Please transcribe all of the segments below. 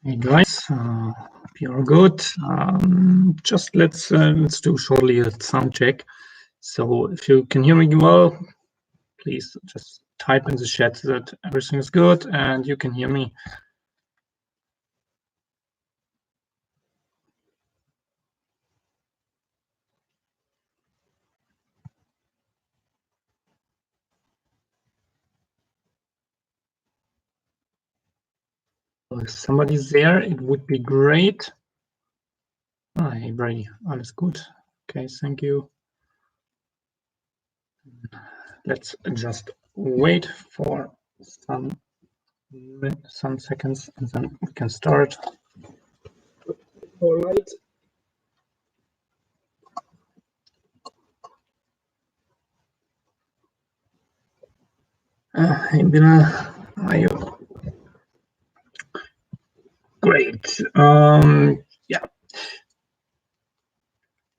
Hey guys, you're good. Just let's do shortly a sound check. So if you can hear me well, please just type in the chat that everything is good and you can hear me. If somebody's there, it would be great. Hey Brady, alles gut. Okay, thank you. Let's just wait for some seconds and then we can start. All right. Hey Bilal, how are you? Great. Yeah,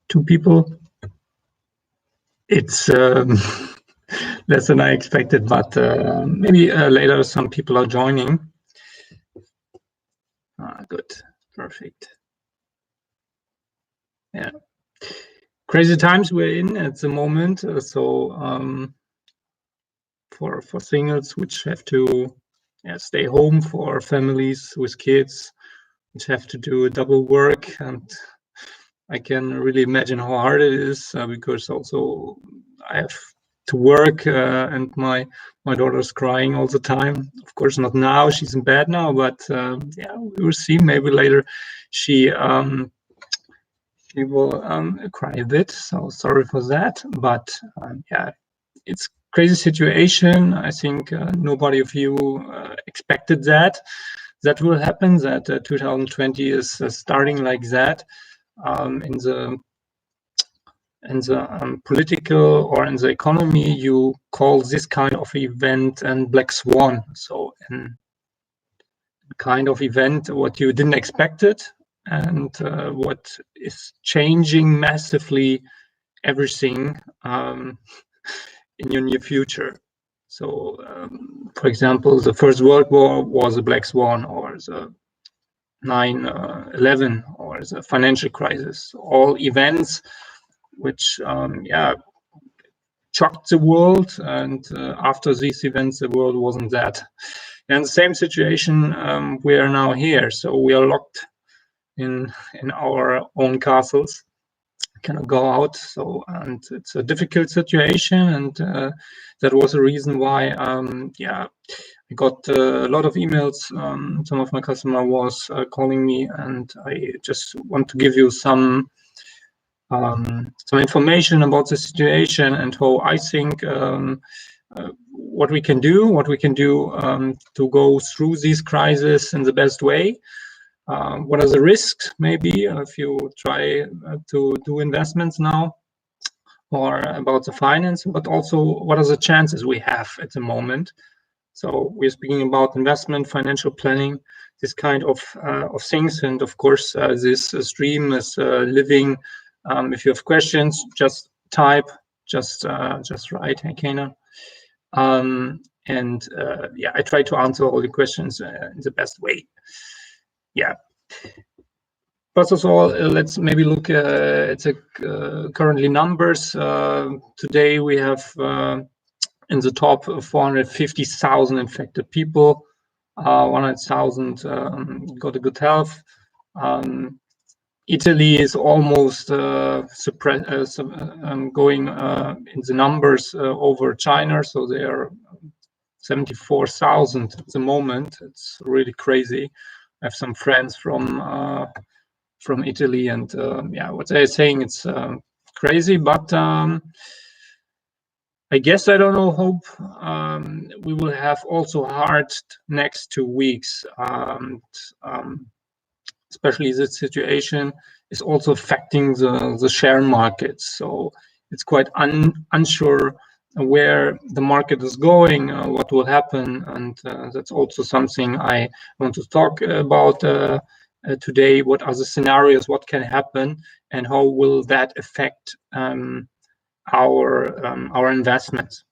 2 people. It's less than I expected, but maybe later some people are joining. Good, perfect. Yeah, crazy times we're in at the moment. So for singles which have to stay home, for families with kids which have to do double work, and I can really imagine how hard it is because also I have to work and my daughter's crying all the time. Of course, not now. She's in bed now, but yeah, we will see. Maybe later she will cry a bit. So sorry for that. But yeah, it's crazy situation. I think nobody of you expected that will happen. That 2020 is starting like that. In the political or in the economy, you call this kind of event and black swan. So in kind of event what you didn't expect it, and what is changing massively everything in your near future. So for example, the First World War was a black swan, or the 9/11 or the financial crisis, all events which shocked the world, and after these events the world wasn't that. And the same situation, we are now here, so we are locked in our own castles, cannot go out. So, and it's a difficult situation, and that was a reason why I got a lot of emails. Some of my customer was calling me, and I just want to give you some information about the situation and how I think what we can do to go through this crisis in the best way. What are the risks, maybe, if you try to do investments now, or about the finance, but also what are the chances we have at the moment. So we're speaking about investment, financial planning, this kind of things, and of course this stream is living. If you have questions, just type, just write. Hey, Kana. And yeah, I try to answer all the questions in the best way. Yeah. First of all, let's maybe look at the currently numbers. Today we have in the top 450,000 infected people, 100,000 got a good health. Italy is almost going in the numbers over China, so they are 74,000 at the moment. It's really crazy. I have some friends from Italy, and yeah, what they're saying, it's crazy, but I guess, I don't know, hope we will have also hard next 2 weeks. Especially this situation is also affecting the share markets. So it's quite unsure where the market is going, what will happen. And that's also something I want to talk about today. What are the scenarios, what can happen, and how will that affect our investments?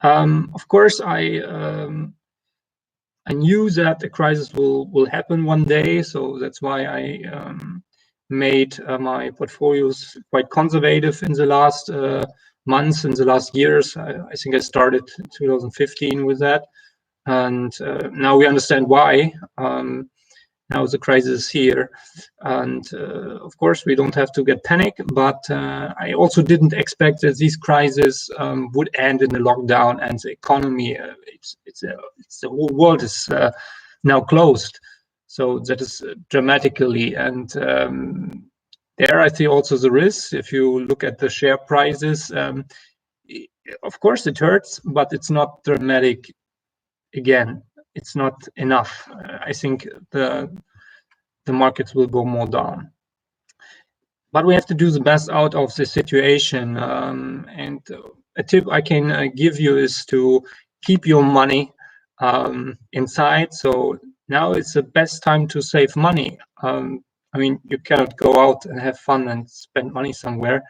Of course, I knew that the crisis will happen one day, so that's why I made my portfolios quite conservative in the last months, in the last years. I think I started in 2015 with that, and now we understand why. Now the crisis is here, and of course we don't have to get panic, but I also didn't expect that this crisis would end in a lockdown and the economy, the whole world is now closed. So that is dramatically, and there I see also the risk. If you look at the share prices, of course it hurts, but it's not dramatic. Again, it's not enough. I think the markets will go more down. But we have to do the best out of the situation. And a tip I can give you is to keep your money inside. So now it's the best time to save money. I mean, you cannot go out and have fun and spend money somewhere.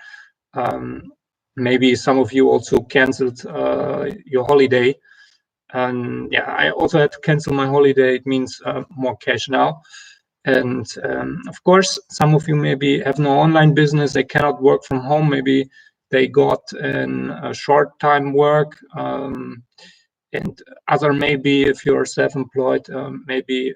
Maybe some of you also canceled your holiday. And yeah, I also had to cancel my holiday. It means more cash now. And of course, some of you maybe have no online business. They cannot work from home. Maybe they got a short time work. And other maybe, if you're self-employed, maybe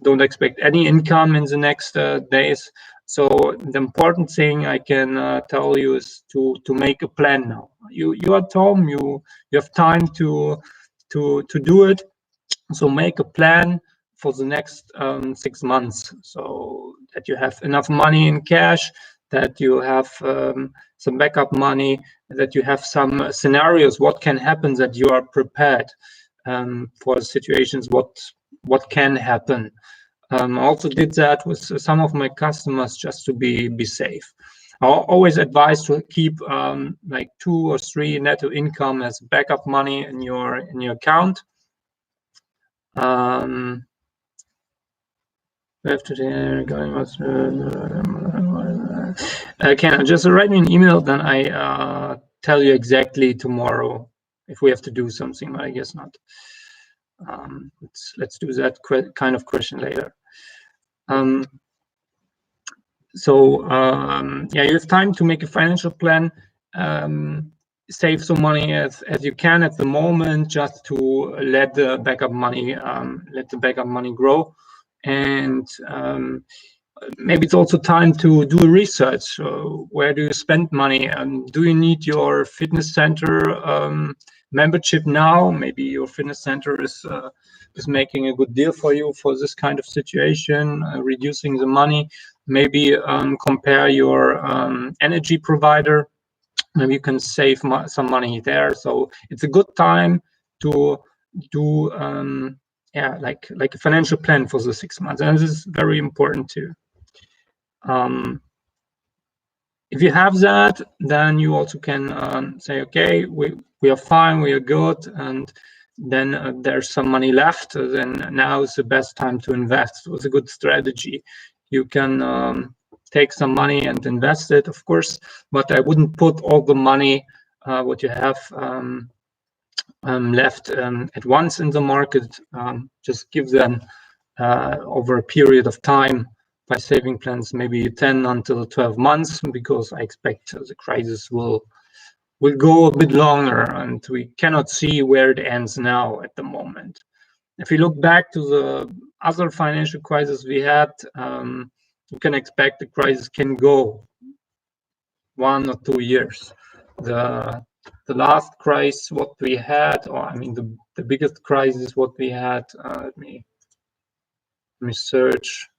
don't expect any income in the next days. So the important thing I can tell you is to make a plan now. You are at home. You have time to do it. So make a plan for the next 6 months, so that you have enough money in cash, that you have some backup money, that you have some scenarios, what can happen, that you are prepared for situations, what can happen. I also did that with some of my customers just to be safe. I always advise to keep like 2 or 3 netto income as backup money in your account. Can just write me an email, then I tell you exactly tomorrow if we have to do something, but I guess not. Let's do that kind of question later. Yeah, you have time to make a financial plan. Save some money as you can at the moment, just to let the backup money grow. And maybe it's also time to do research. Where do you spend money? Do you need your fitness center membership now? Maybe your fitness center is making a good deal for you for this kind of situation, reducing the money. Maybe compare your energy provider. Maybe you can save some money there. So it's a good time to do yeah, like a financial plan for the 6 months, and this is very important too. If you have that, then you also can say, okay, we are fine, we are good, and then there's some money left. Then now is the best time to invest. It was a good strategy. You can take some money and invest it, of course, but I wouldn't put all the money what you have left at once in the market. Just give them over a period of time by saving plans, maybe 10 until 12 months, because I expect the crisis will go a bit longer, and we cannot see where it ends now at the moment. If you look back to the other financial crisis we had, you can expect the crisis can go 1 or 2 years. The last crisis what we had, or I mean the biggest crisis what we had, let me search.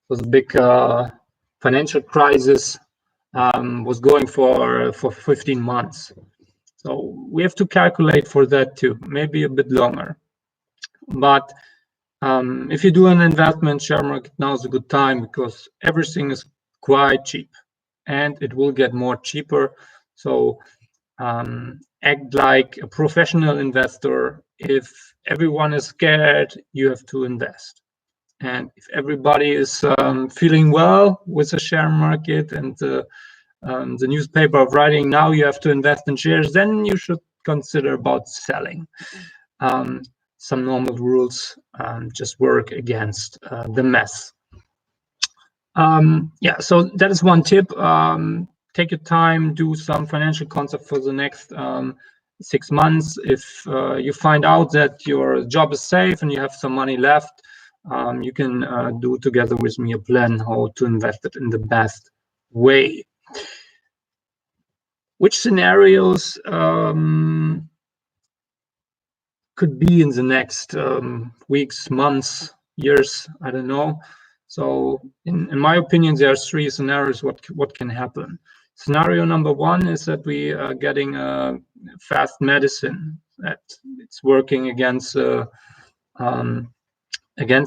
Was a big financial crisis, was going for 15 months. So we have to calculate for that too, maybe a bit longer. But if you do an investment, share market, now is a good time, because everything is quite cheap and it will get more cheaper. So act like a professional investor. If everyone is scared, you have to invest. And if everybody is feeling well with the share market and the the newspaper of writing, now you have to invest in shares, then you should consider about selling. Some normal rules just work against the mess. Yeah, so that is one tip. Take your time, do some financial concept for the next 6 months. If you find out that your job is safe and you have some money left, you can do together with me a plan how to invest it in the best way. Which scenarios could be in the next weeks, months, years? I don't know. So in my opinion, there are 3 scenarios what can happen. Scenario number 1 is that we are getting a fast medicine that it's working against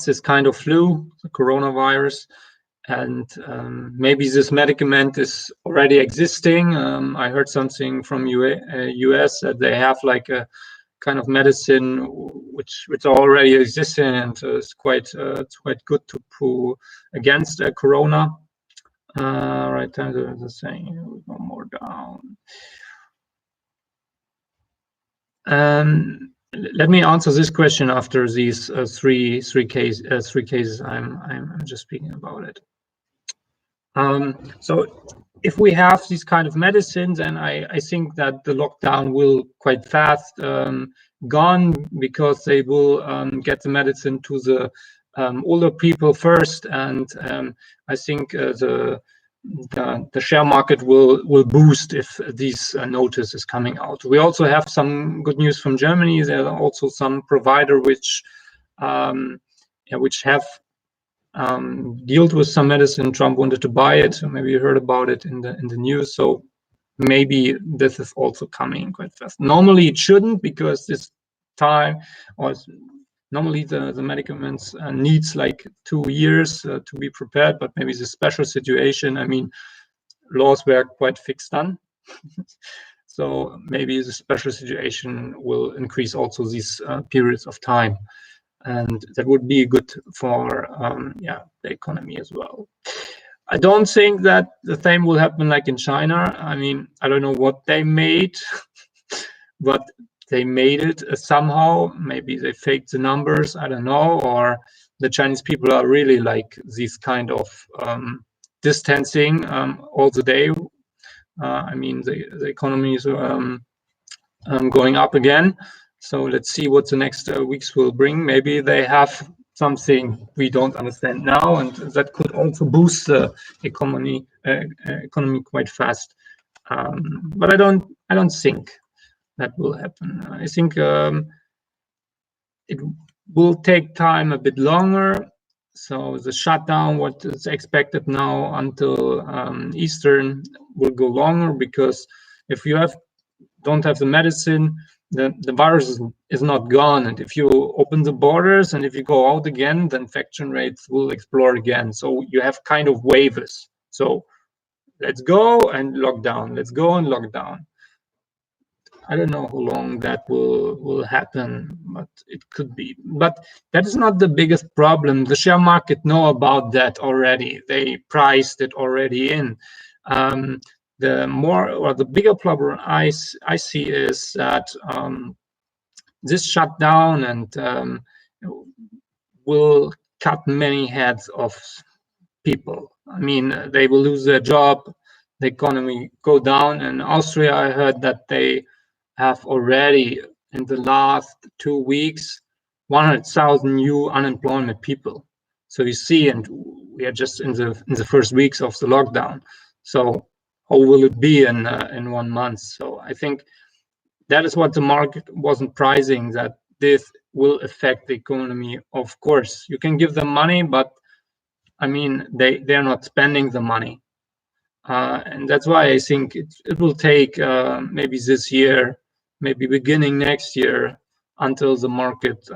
this kind of flu, the coronavirus, and maybe this medicament is already existing. I heard something from US that they have like a kind of medicine which already exists, and it's quite good to prove against corona. Right, the same. We go more down. Let me answer this question after these three cases I'm just speaking about it. So if we have these kind of medicines, and I think that the lockdown will quite fast gone, because they will get the medicine to the older people first, and I think the share market will boost if these notice is coming out. We also have some good news from Germany. There are also some provider which have dealt with some medicine. Trump wanted to buy it, so maybe you heard about it in the news. So maybe this is also coming quite fast. Normally it shouldn't, because this time, or normally the medicaments needs like 2 years to be prepared, but maybe it's a special situation. I mean, laws were quite fixed on. So maybe the special situation will increase also these periods of time. And that would be good for the economy as well. I don't think that the same will happen like in China. I mean, I don't know what they made, but they made it somehow. Maybe they faked the numbers, I don't know, or the Chinese people are really like this kind of distancing all the day. I mean, the economy is going up again. So let's see what the next weeks will bring. Maybe they have something we don't understand now, and that could also boost the economy quite fast. But I don't think that will happen. I think it will take time a bit longer. So the shutdown, what is expected now until Easter, will go longer, because if you don't have the medicine, the virus is not gone. And if you open the borders and if you go out again, the infection rates will explode again. So you have kind of waves. So let's go and lock down. Let's go and lock down. I don't know how long that will happen, but it could be. But that is not the biggest problem. The share market know about that already. They priced it already in. The bigger problem I see is that this shutdown and will cut many heads of people. I mean, they will lose their job, the economy go down. In Austria, I heard that they have already, in the last 2 weeks, 100,000 new unemployment people. So you see, and we are just in the first weeks of the lockdown. So how will it be in 1 month? So I think that is what the market wasn't pricing, that this will affect the economy. Of course, you can give them money, but I mean, they're not spending the money. And that's why I think it will take maybe this year, maybe beginning next year, until the market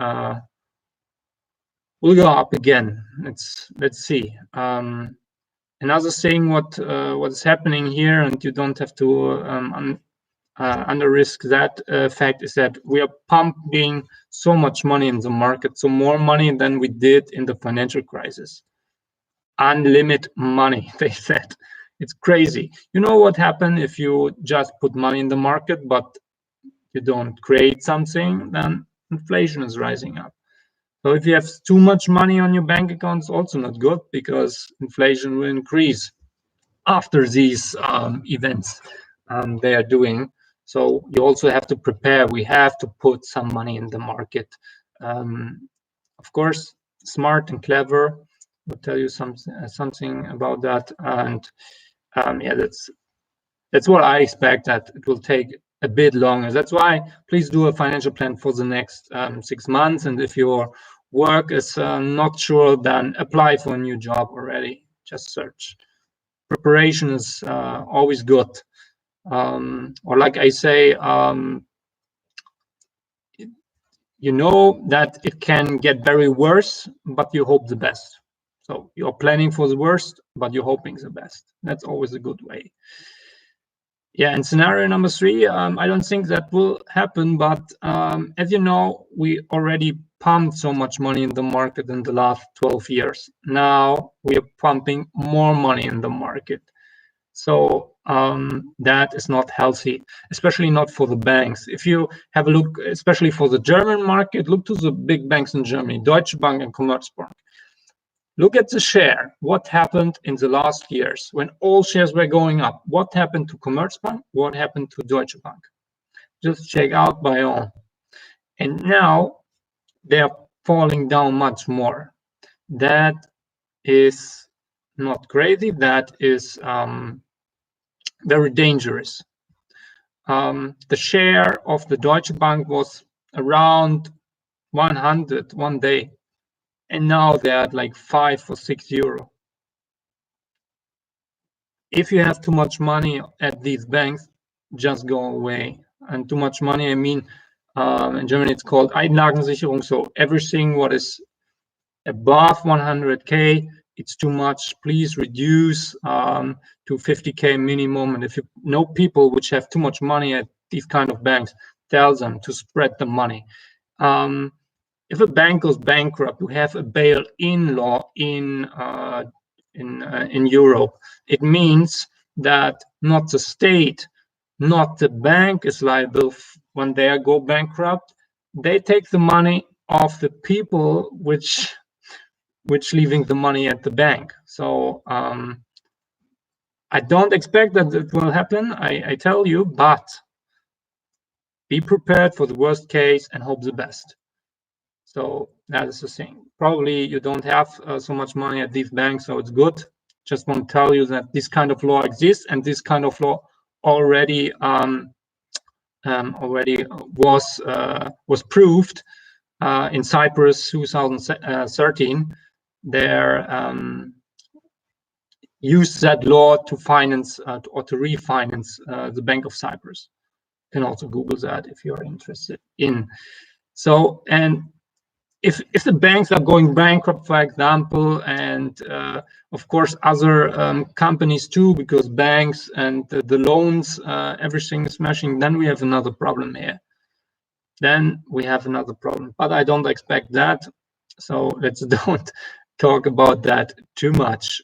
will go up again. Let's see. Another thing, what is happening here, and you don't have to under risk that fact, is that we are pumping so much money in the market, so more money than we did in the financial crisis. Unlimited money, they said. It's crazy. You know what happens if you just put money in the market, but you don't create something? Then inflation is rising up. So if you have too much money on your bank account, it's also not good, because inflation will increase after these events they are doing. So you also have to prepare. We have to put some money in the market. Of course, smart and clever. I'll tell you something about that. And yeah, that's what I expect, that it will take a bit longer. That's why please do a financial plan for the next 6 months. And if your work is not sure, then apply for a new job already. Just search. Preparation is always good. Or like I say, you know that it can get very worse, but you hope the best. So you're planning for the worst, but you're hoping the best. That's always a good way. Yeah, and scenario number 3, I don't think that will happen, but as you know, we already pumped so much money in the market in the last 12 years. Now we are pumping more money in the market. So that is not healthy, especially not for the banks. If you have a look, especially for the German market, look to the big banks in Germany, Deutsche Bank and Commerzbank. Look at the share. What happened in the last years when all shares were going up? What happened to Commerzbank? What happened to Deutsche Bank? Just check out by all. And now they are falling down much more. That is not crazy. That is very dangerous. The share of the Deutsche Bank was around 100 one day, and now they're at like 5 or 6 euro. If you have too much money at these banks, just go away. And too much money, I mean, in Germany it's called Einlagensicherung. So everything what is above 100k, it's too much. Please reduce to 50k minimum. And if you know people which have too much money at these kind of banks, tell them to spread the money. If a bank goes bankrupt, we have a bail-in law in Europe. It means that not the state, not the bank is liable when they go bankrupt. They take the money of the people which leaving the money at the bank. So I don't expect that it will happen, I tell you, but be prepared for the worst case and hope the best. So that is the thing. Probably you don't have so much money at these banks, so it's good. Just want to tell you that this kind of law exists, and this kind of law already was proved in Cyprus 2013. They used that law to finance or to refinance the Bank of Cyprus. You can also Google that if you're interested in. So, and if the banks are going bankrupt, for example, and of course other companies too, because banks and the loans, everything is smashing, then we have another problem here. Then we have another problem, but I don't expect that. So let's don't talk about that too much.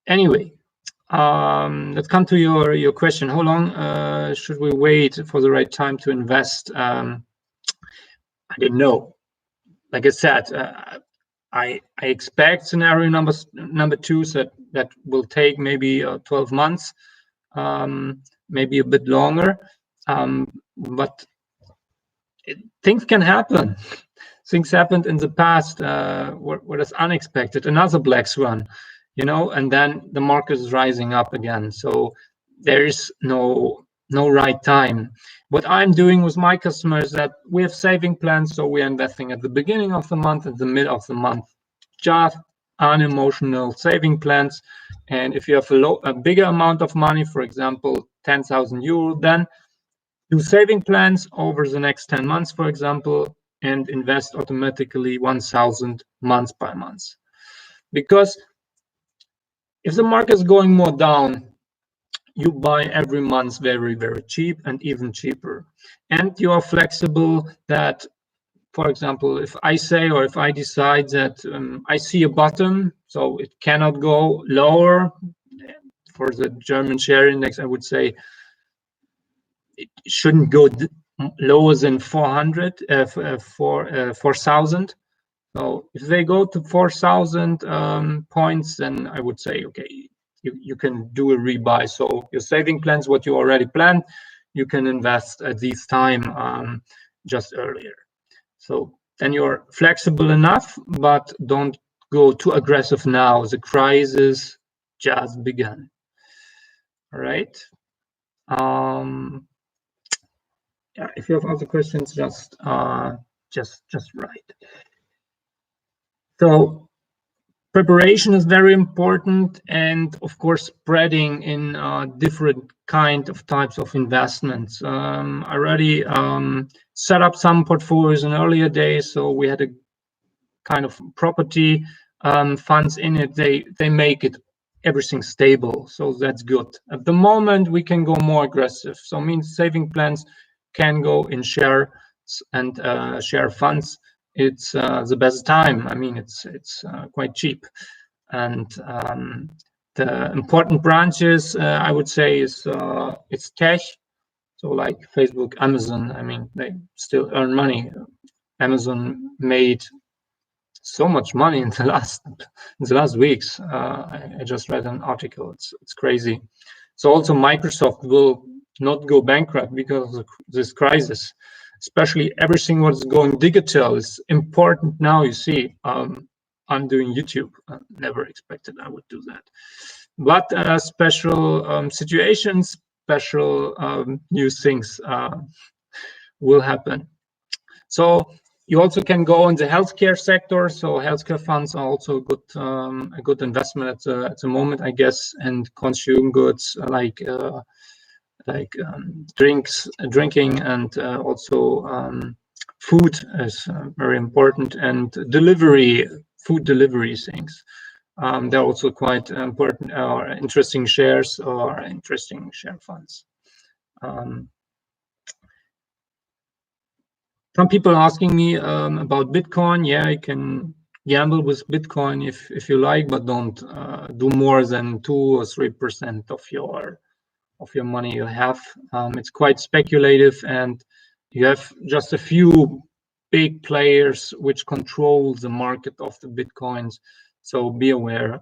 Anyway, let's come to your question. How long should we wait for the right time to invest? I don't know. Like I said, I expect scenario number 2 that will take maybe 12 months, maybe a bit longer, but things can happen. Things happened in the past what is unexpected, another black swan, you know, and then the market is rising up again. So there is no right time. What I'm doing with my customers is that we have saving plans, so we're investing at the beginning of the month, at the mid of the month, just unemotional saving plans. And if you have a bigger amount of money, for example, 10,000 euro, then do saving plans over the next 10 months, for example, and invest automatically 1,000 month by month. Because if the market is going more down, you buy every month very, very cheap and even cheaper. And you are flexible that for example, if I say, or if I decide that I see a bottom, so it cannot go lower, for the German share index, I would say it shouldn't go lower than 400, 4,000. So if they go to 4,000 points, then I would say, okay, you can do a rebuy. So your saving plans, what you already planned, you can invest at this time just earlier. So then you're flexible enough, but don't go too aggressive now. The crisis just began. All right. Yeah, if you have other questions, just write. So preparation is very important, and of course spreading in different kind of types of investments. I already set up some portfolios in earlier days, so we had a kind of property funds in it. They make it everything stable, so that's good. At the moment we can go more aggressive, so means saving plans can go in shares and share funds. It's the best time. I mean, it's quite cheap, and the important branches I would say is it's tech, so like Facebook, Amazon. I mean, they still earn money. Amazon made so much money in the last weeks. I just read an article. It's crazy. So also Microsoft will not go bankrupt because of this crisis. Especially everything what's going digital is important now. You see, I'm doing YouTube. I never expected I would do that. But special situations, special new things will happen. So you also can go in the healthcare sector. So healthcare funds are also a good investment at the moment, I guess, and consume goods like drinking, and also food is very important, and food delivery things. They're also quite important or interesting shares or interesting share funds. Some people are asking me about Bitcoin. Yeah, you can gamble with Bitcoin if you like, but don't do more than 2 or 3% of your money you have. It's quite speculative, and you have just a few big players which control the market of the Bitcoins. So be aware,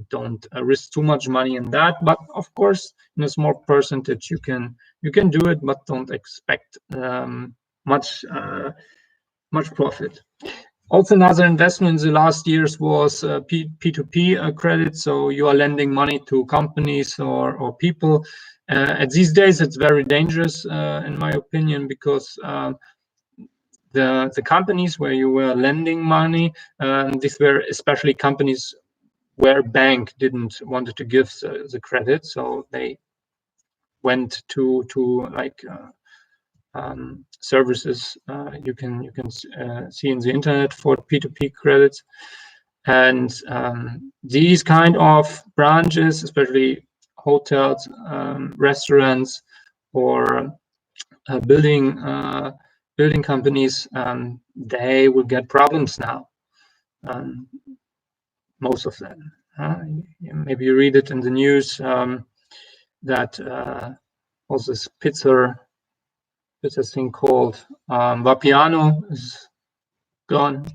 don't risk too much money in that. But of course, in a small percentage, you can do it, but don't expect much profit. Also, another investment in the last years was P2P credit. So you are lending money to companies or people. At these days, it's very dangerous, in my opinion, because the companies where you were lending money, these were especially companies where bank didn't want to give the credit, so they went to like services you can see in the internet for P2P credits. And these kind of branches, especially hotels, restaurants, or building companies, they will get problems now. Most of them. Maybe you read it in the news that also this pizza thing called Vapiano is gone,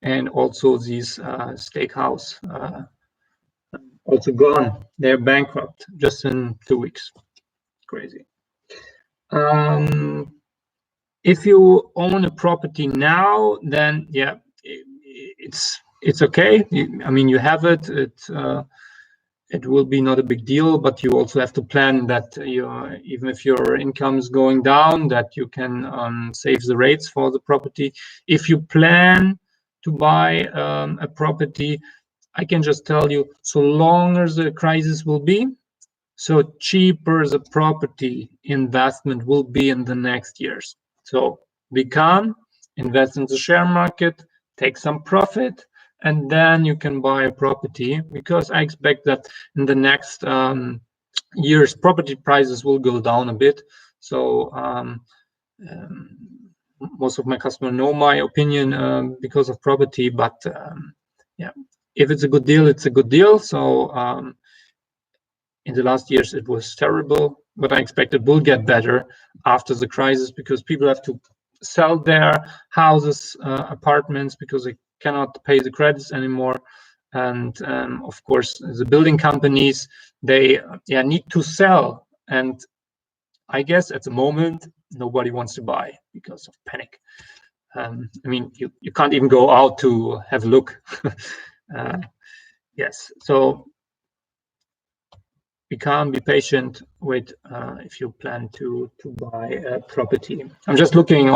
and also these steakhouse also gone. They're bankrupt just in 2 weeks. Crazy. If you own a property now, then yeah, it's okay. I mean, you have it. It will be not a big deal, but you also have to plan that even if your income is going down, that you can save the rates for the property. If you plan to buy a property, I can just tell you, so long as the crisis will be, so cheaper the property investment will be in the next years. So be calm, invest in the share market, take some profit, and then you can buy a property, because I expect that in the next years property prices will go down a bit. So most of my customers know my opinion because of property, but yeah, if it's a good deal, it's a good deal. So in the last years, it was terrible, but I expect it will get better after the crisis, because people have to sell their houses, apartments, because they cannot pay the credits anymore. And of course, the building companies, they need to sell. And I guess at the moment, nobody wants to buy because of panic. I mean, you can't even go out to have a look. Yes, so be calm, be patient with if you plan to buy a property. I'm just looking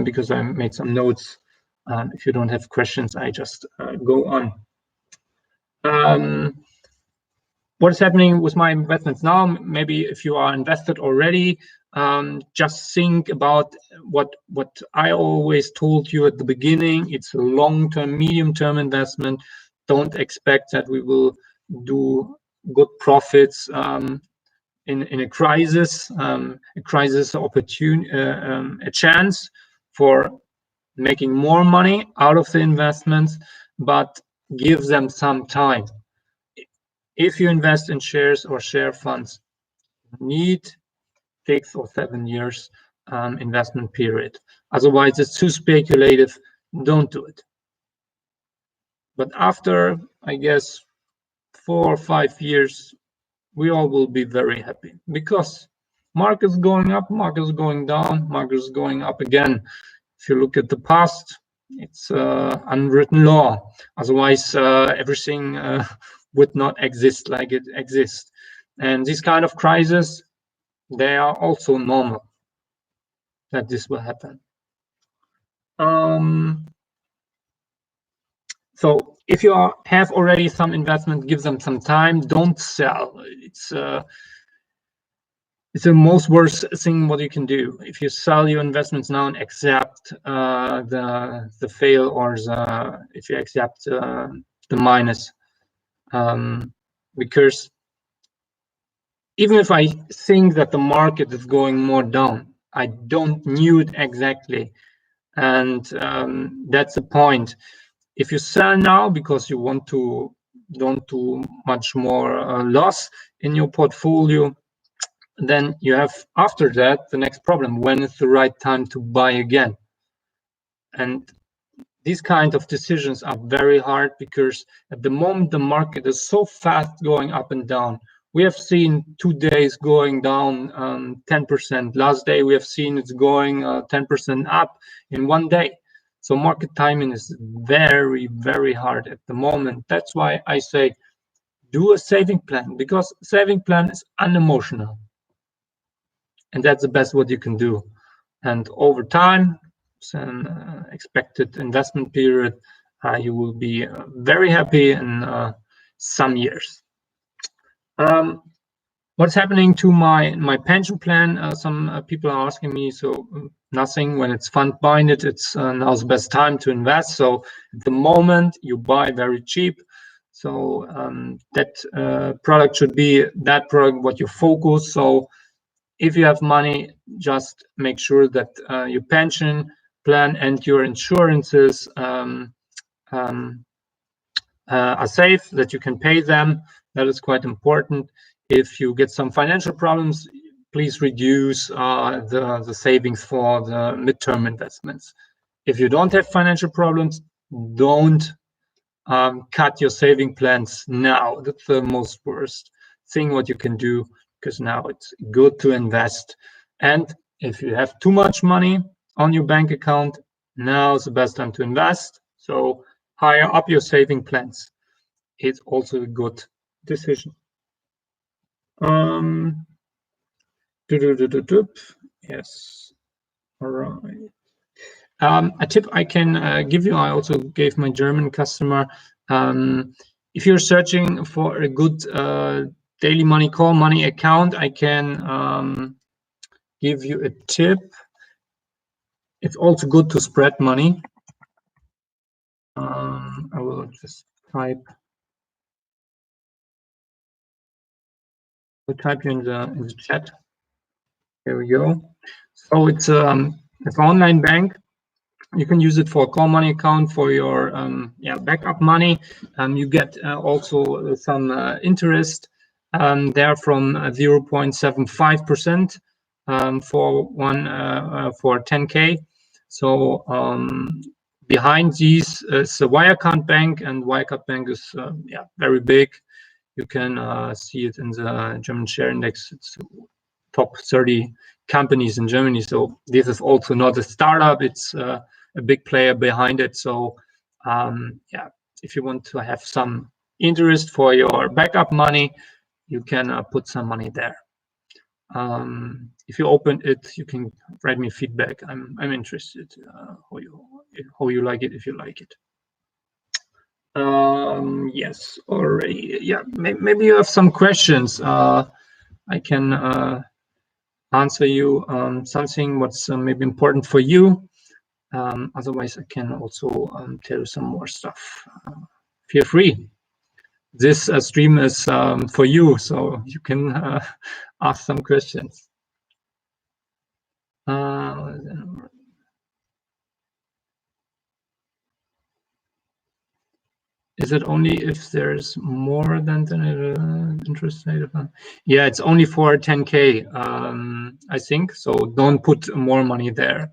because I made some notes. If you don't have questions, I just go on. What is happening with my investments now? Maybe if you are invested already, just think about what I always told you at the beginning. It's a long-term, medium-term investment. Don't expect that we will do good profits in a crisis. A chance for making more money out of the investments, but give them some time. If you invest in shares or share funds, you need 6 or 7 years investment period. Otherwise, it's too speculative. Don't do it. But after, I guess, 4 or 5 years, we all will be very happy, because market is going up, market is going down, market is going up again. If you look at the past, it's unwritten law. Otherwise, everything would not exist like it exists. And these kind of crises, they are also normal that this will happen. So if you have already some investment, give them some time. Don't sell. It's the most worst thing what you can do. If you sell your investments now and accept the fail, or if you accept the minus, because even if I think that the market is going more down, I don't knew it exactly, and that's the point. If you sell now because you want to don't do much more loss in your portfolio, then you have after that the next problem: when is the right time to buy again? And these kind of decisions are very hard, because at the moment the market is so fast going up and down. We have seen 2 days going down 10%. Last day we have seen it's going 10% up in 1 day. So market timing is very, very hard at the moment. That's why I say do a saving plan, because saving plan is unemotional. And that's the best what you can do. And over time, an expected investment period, you will be very happy in some years. What's happening to my pension plan? Some people are asking me. So nothing. When it's fund binded, it's now's the best time to invest. So at the moment you buy very cheap. So that product should be that product what you focus. So if you have money, just make sure that your pension plan and your insurances are safe, that you can pay them. That is quite important. If you get some financial problems, please reduce the savings for the midterm investments. If you don't have financial problems, don't cut your saving plans now. That's the most worst thing what you can do, because now it's good to invest. And if you have too much money on your bank account, now is the best time to invest. So hire up your saving plans. It's also a good decision. Yes. All right. A tip I can give you, I also gave my German customer, if you're searching for a good daily money call money account, I can give you a tip. It's also good to spread money. I will just type you in the chat. There we go. So it's an online bank. You can use it for a call money account for your backup money. You get also some interest there from 0.75% for 10K. So behind these is the Wirecard Bank, and Wirecard Bank is very big. You can see it in the German share index. It's top 30 companies in Germany. So this is also not a startup. It's a big player behind it. So if you want to have some interest for your backup money, you can put some money there. If you open it, you can write me feedback. I'm interested how you like it, if you like it. Yes, already. Yeah, maybe you have some questions. I can answer you something what's maybe important for you. Otherwise, I can also tell you some more stuff. Feel free. This stream is for you, so you can ask some questions. Is it only if there's more than the interest rate? Yeah, it's only for 10K, I think. So don't put more money there.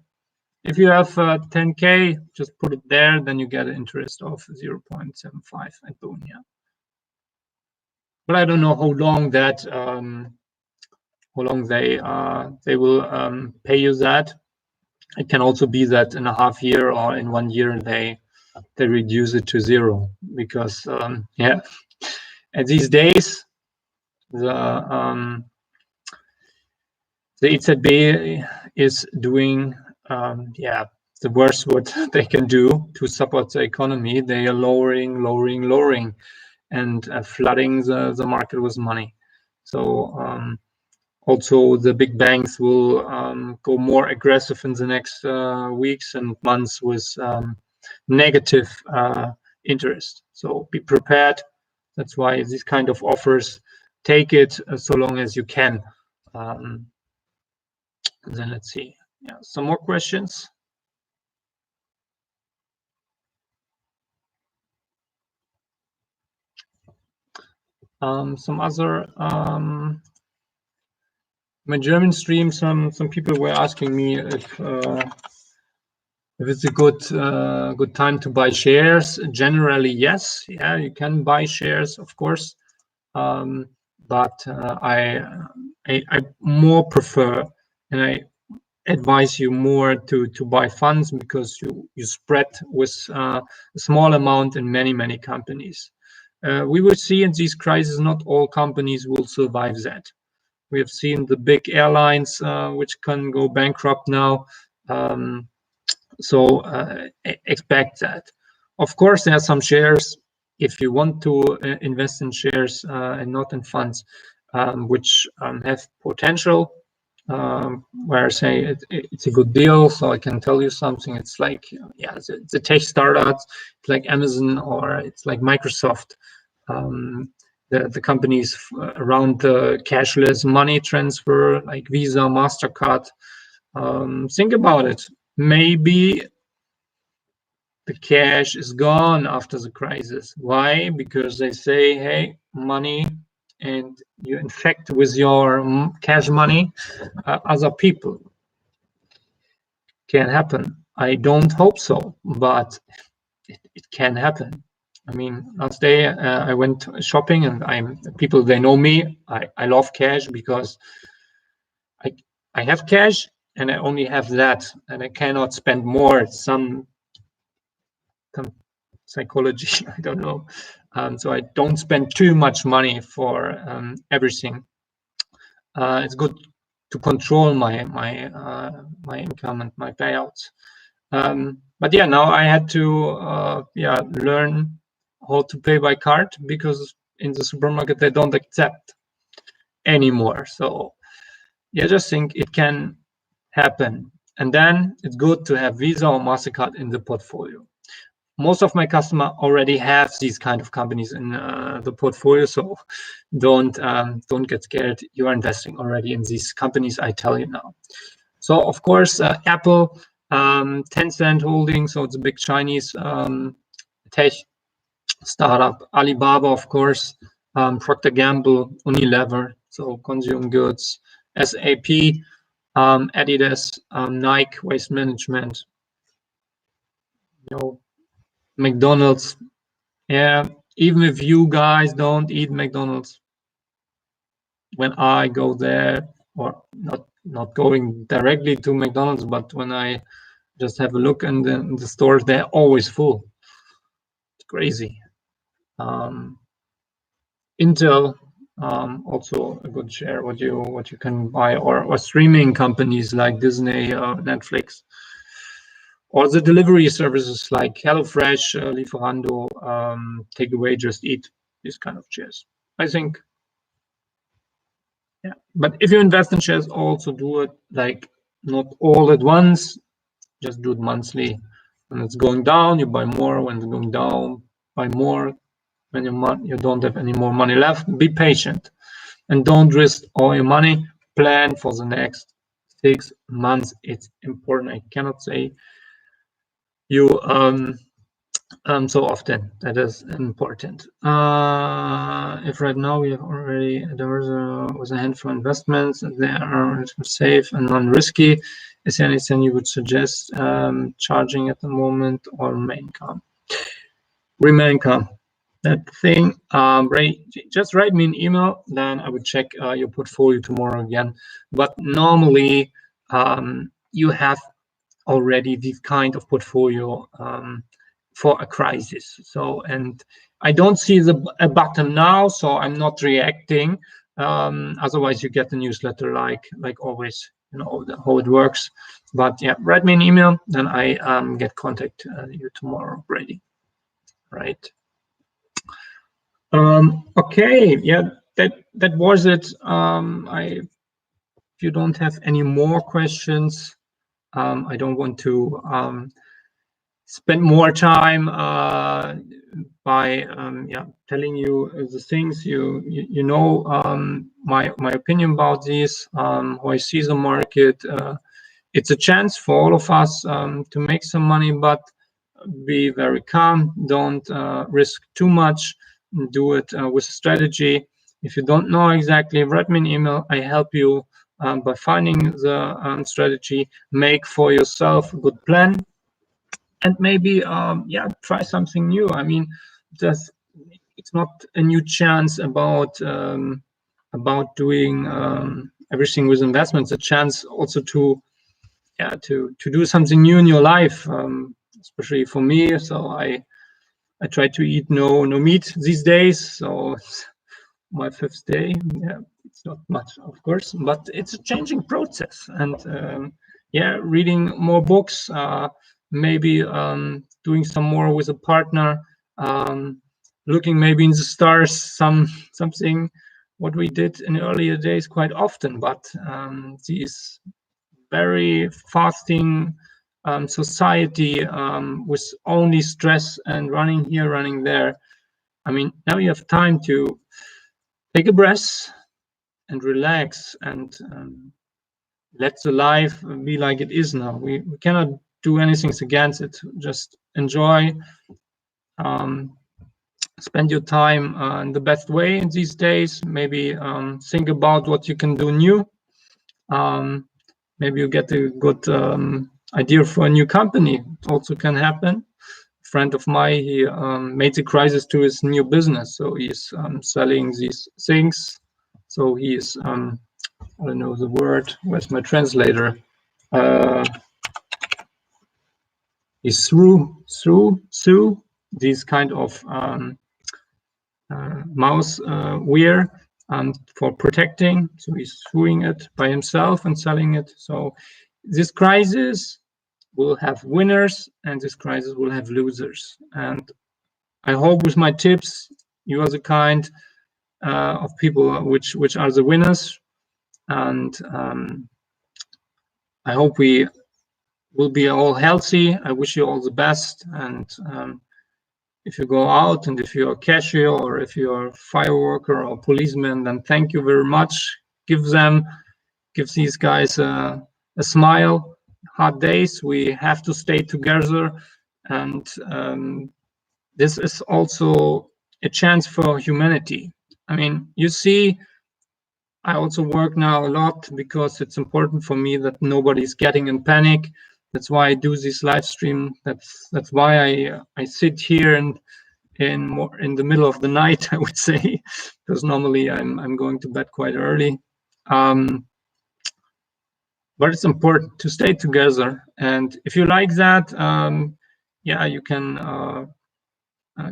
If you have 10K, just put it there, then you get an interest of 0.75 and boom, yeah. But I don't know how long that, they will pay you that. It can also be that in a half year or in 1 year they reduce it to 0, because and these days the EZB is doing the worst what they can do to support the economy. They are lowering and flooding the market with money. So also the big banks will go more aggressive in the next weeks and months with negative interest. So be prepared. That's why these kind of offers, take it so long as you can. Then let's see. Yeah, some more questions. Some other my German stream. Some people were asking me if it's a good time to buy shares. Generally, yes. Yeah, you can buy shares, of course. But I more prefer, and I advise you more to buy funds, because you spread with a small amount in many companies. We will see in these crises, not all companies will survive that. We have seen the big airlines which can go bankrupt now. So expect that. Of course, there are some shares, if you want to invest in shares and not in funds, which have potential, where I say it's a good deal. So I can tell you something. It's like, the tech startups, it's like Amazon, or it's like Microsoft. The companies around the cashless money transfer, like Visa, MasterCard. Think about it. Maybe the cash is gone after the crisis. Why? Because they say, hey, money, and you infect with your cash money other people. Can happen. I don't hope so, but it can happen. I mean, last day I went shopping, and people, they know me. I love cash, because I have cash and I only have that, and I cannot spend more. Some psychology, I don't know. So I don't spend too much money for everything. It's good to control my income and my payouts. But yeah, now I had to learn how to pay by card, because in the supermarket they don't accept anymore. So yeah, just think it can happen. And then it's good to have Visa or MasterCard in the portfolio. Most of my customers already have these kind of companies in the portfolio, so don't get scared. You are investing already in these companies, I tell you now. So of course, Apple, Tencent Holding, so it's a big Chinese tech startup. Alibaba, of course, Procter & Gamble, Unilever, so consumer goods, SAP, Adidas, Nike, Waste Management, McDonald's. Yeah, even if you guys don't eat McDonald's, when I go there, or not going directly to McDonald's, but when I just have a look in the stores, they're always full. It's crazy. Intel, also a good share what you can buy, or streaming companies like Disney, Netflix, or the delivery services like HelloFresh, Lieferando, Takeaway, Just Eat, these kind of shares. I think, yeah. But if you invest in shares, also do it like not all at once. Just do it monthly. When it's going down, you buy more. When it's going down, buy more. When you don't have any more money left, be patient and don't risk all your money. Plan for the next 6 months. It's important. I cannot say you so often. That is important. If right now we have already, there was a handful of investments, they are safe and non-risky. Is there anything you would suggest charging at the moment, or remain calm? Remain calm. That thing, just write me an email, then I would check your portfolio tomorrow again. But normally you have already this kind of portfolio for a crisis. So, and I don't see a button now, so I'm not reacting. Otherwise you get the newsletter like always, how it works. But yeah, write me an email, then I get contact you tomorrow, Brady. Right. Okay, yeah, that was it. If you don't have any more questions, I don't want to spend more time by telling you the things you know, my opinion about these, how I see the market. It's a chance for all of us to make some money, but be very calm. Don't risk too much. Do it with a strategy. If you don't know exactly, write me an email. I help you by finding the strategy. Make for yourself a good plan, and maybe try something new. I mean, it's not a new chance about doing everything with investments. A chance also to do something new in your life, especially for me. So I try to eat no meat these days. So it's my 5th day. Yeah, it's not much, of course, but it's a changing process. And reading more books, maybe doing some more with a partner, looking maybe in the stars, something what we did in earlier days quite often. But these very fasting society with only stress and running here, running there. I mean, now you have time to take a breath and relax and let the life be like it is now. We cannot do anything against it. Just enjoy, spend your time in the best way in these days. Maybe think about what you can do new. Maybe you get a good idea for a new company. It also can happen. A friend of mine, he made the crisis to his new business. So he's selling these things. So he's, I don't know the word, where's my translator? He's through these kind of mouse wear for protecting. So he's doing it by himself and selling it. So this crisis will have winners and this crisis will have losers. And I hope with my tips, you are the kind of people which are the winners. And I hope we will be all healthy. I wish you all the best. And if you go out and if you're a cashier or if you're a fireworker or policeman, then thank you very much. Give these guys a smile. hard days. We have to stay together, and this is also a chance for humanity. I mean, you see, I also work now a lot because it's important for me that nobody's getting in panic. That's why I do this live stream. That's why I sit here and in the middle of the night, I would say, because normally I'm going to bed quite early. But it's important to stay together. And if you like that, yeah, you can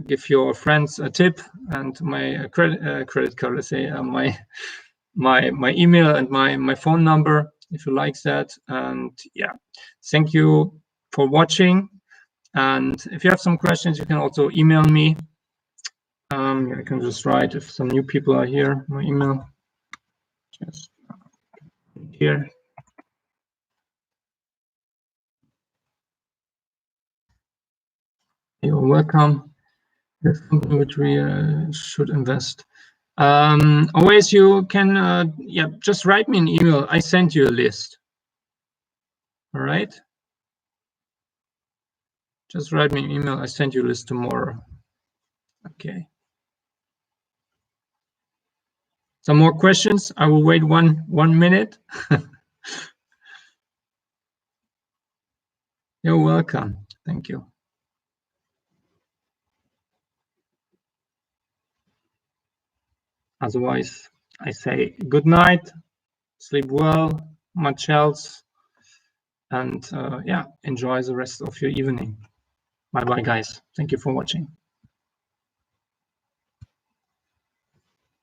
give your friends a tip, and my credit card, let's say, my email and my phone number, if you like that. And yeah, thank you for watching. And if you have some questions, you can also email me. I can just write if some new people are here. My email, just here. You're welcome. That's something which we should invest. Always you can, yeah, just write me an email. I sent you a list. All right. Just write me an email. I send you a list tomorrow. Okay. Some more questions? I will wait one minute. You're welcome. Thank you. Otherwise, I say good night, sleep well, much else, and yeah, enjoy the rest of your evening. Bye-bye, guys. Thank you for watching.